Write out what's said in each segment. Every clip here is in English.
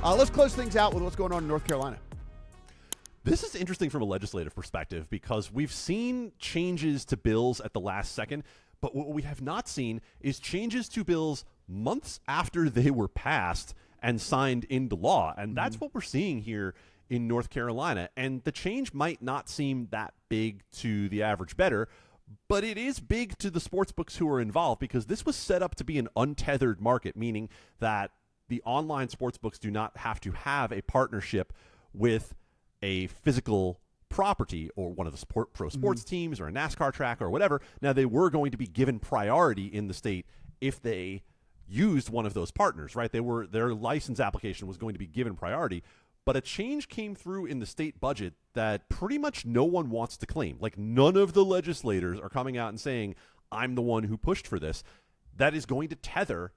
Let's close things out with what's going on in North Carolina. This is interesting from a legislative perspective because we've seen changes to bills at the last second, but what we have not seen is changes to bills months after they were passed and signed into law. And that's what we're seeing here in North Carolina. And the change might not seem that big to the average bettor, but it is big to the sportsbooks who are involved because this was set up to be an untethered market, meaning that the online sportsbooks do not have to have a partnership with a physical property or one of the pro sports teams or a NASCAR track or whatever. Now, they were going to be given priority in the state if they used one of those partners, right? Their license application was going to be given priority, but a change came through in the state budget that pretty much no one wants to claim. Like, none of the legislators are coming out and saying, I'm the one who pushed for this. That is going to tether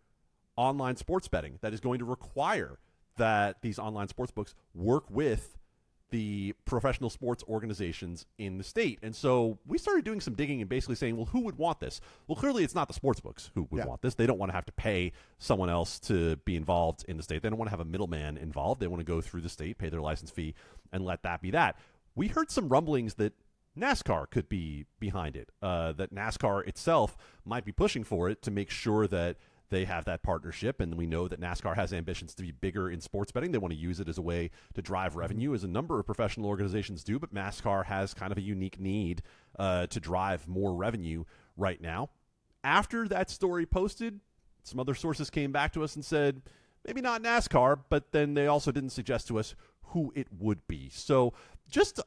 online sports betting. That is going to require that these online sports books work with the professional sports organizations in the state. And so we started doing some digging and basically saying, well, who would want this? Well, clearly it's not the sports books who would want this. They don't want to have to pay someone else to be involved in the state. They don't want to have a middleman involved. They want to go through the state, pay their license fee, and let that be that. We heard some rumblings that NASCAR could be behind it, that NASCAR itself might be pushing for it to make sure that they have that partnership, and we know that NASCAR has ambitions to be bigger in sports betting. They want to use it as a way to drive revenue, as a number of professional organizations do, but NASCAR has kind of a unique need to drive more revenue right now. After that story posted, some other sources came back to us and said, maybe not NASCAR, but then they also didn't suggest to us who it would be. So just,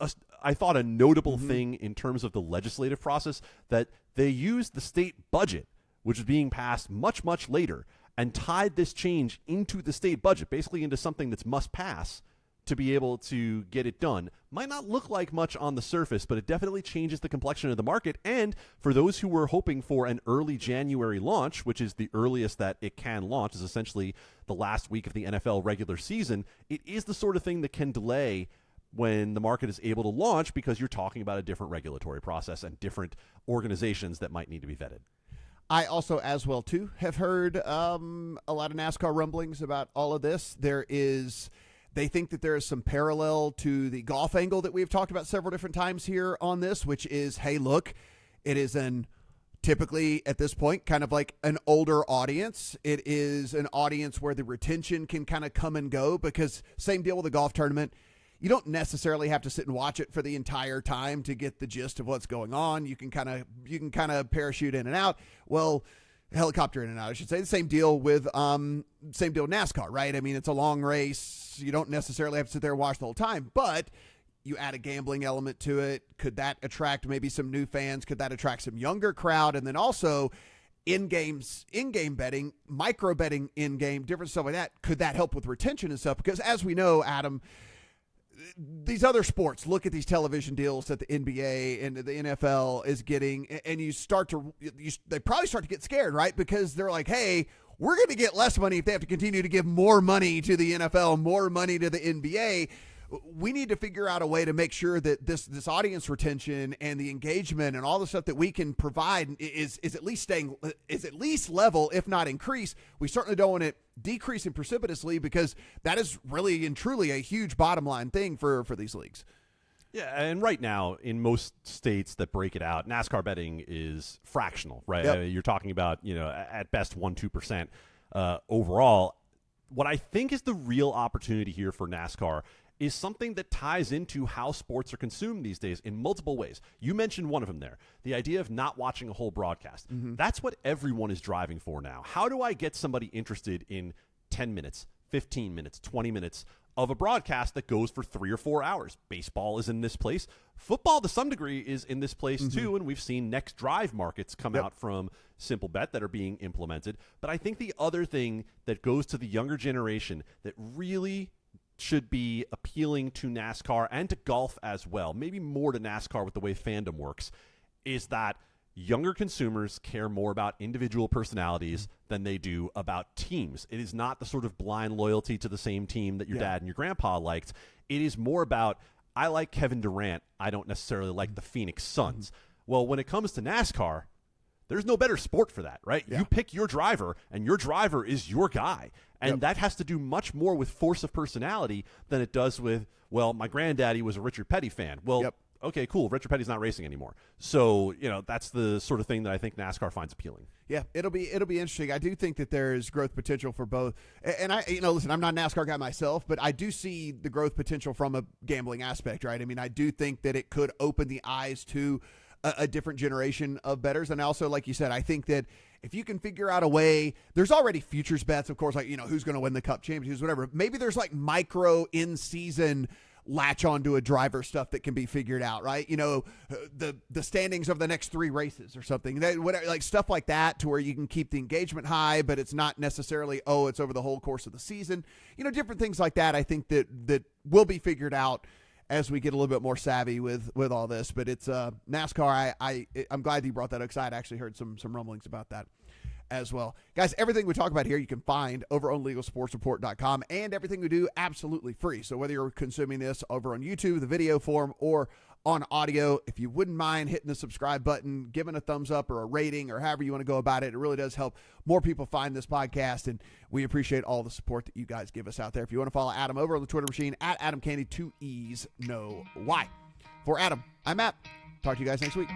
I thought, a notable thing in terms of the legislative process that they used the state budget, which is being passed much, much later, and tied this change into the state budget, basically into something that's must pass to be able to get it done. Might not look like much on the surface, but it definitely changes the complexion of the market. And for those who were hoping for an early January launch, which is the earliest that it can launch, is essentially the last week of the NFL regular season, it is the sort of thing that can delay when the market is able to launch because you're talking about a different regulatory process and different organizations that might need to be vetted. I also, as well, too, have heard a lot of NASCAR rumblings about all of this. They think that there is some parallel to the golf angle that we've talked about several different times here on this, which is, hey, look, it is typically at this point kind of like an older audience. It is an audience where the retention can kind of come and go because same deal with the golf tournament. You don't necessarily have to sit and watch it for the entire time to get the gist of what's going on. You can kind of parachute in and out. Well, helicopter in and out, I should say. The same deal with NASCAR, right? I mean, it's a long race. You don't necessarily have to sit there and watch the whole time, but you add a gambling element to it. Could that attract maybe some new fans? Could that attract some younger crowd? And then also in-game betting, micro betting in-game, different stuff like that. Could that help with retention and stuff? Because as we know, Adam, these other sports, look at these television deals that the NBA and the NFL is getting, and they probably start to get scared, right? Because they're like, hey, we're going to get less money if they have to continue to give more money to the NFL, more money to the NBA. We need to figure out a way to make sure that this audience retention and the engagement and all the stuff that we can provide is at least level, if not increase. We certainly don't want it decreasing precipitously because that is really and truly a huge bottom line thing for these leagues. Yeah, and right now in most states that break it out, NASCAR betting is fractional, right? Yep. You're talking about, at best 1-2% overall. What I think is the real opportunity here for NASCAR is something that ties into how sports are consumed these days in multiple ways. You mentioned one of them there, the idea of not watching a whole broadcast. That's what everyone is driving for now. How do I get somebody interested in 10 minutes, 15 minutes, 20 minutes of a broadcast that goes for 3 or 4 hours? Baseball is in this place. Football, to some degree, is in this place too, and we've seen next drive markets come out from Simple Bet that are being implemented. But I think the other thing that goes to the younger generation that really should be appealing to NASCAR and to golf as well, maybe more to NASCAR with the way fandom works, is that younger consumers care more about individual personalities than they do about teams. It is not the sort of blind loyalty to the same team that your dad and your grandpa liked. It is more about, I like Kevin Durant, I don't necessarily like the Phoenix Suns. Well, when it comes to NASCAR, There's no better sport for that, right? Yeah. You pick your driver, and your driver is your guy. And that has to do much more with force of personality than it does with, well, my granddaddy was a Richard Petty fan. Well, okay, cool. Richard Petty's not racing anymore. So, that's the sort of thing that I think NASCAR finds appealing. Yeah, it'll be interesting. I do think that there's growth potential for both. And listen, I'm not a NASCAR guy myself, but I do see the growth potential from a gambling aspect, right? I mean, I do think that it could open the eyes to a different generation of bettors. And also, like you said, I think that if you can figure out a way, there's already futures bets, of course, like, who's going to win the Cup Championships, whatever. Maybe there's like micro in-season latch onto a driver stuff that can be figured out, right? The standings of the next 3 races or something, whatever, like stuff like that, to where you can keep the engagement high, but it's not necessarily, it's over the whole course of the season. Different things like that. I think that will be figured out as we get a little bit more savvy with all this. But it's NASCAR. I'm glad you brought that up, because I had actually heard some rumblings about that as well. Guys, everything we talk about here you can find over on LegalSportsReport.com, and everything we do absolutely free. So whether you're consuming this over on YouTube, the video form, or on audio, if you wouldn't mind hitting the subscribe button, giving a thumbs up or a rating, or however you want to go about it, it really does help more people find this podcast, and we appreciate all the support that you guys give us out there. If you want to follow Adam over on the Twitter machine, at Adam Candee, 2 E's, no Y. For Adam, I'm Matt. Talk to you guys next week.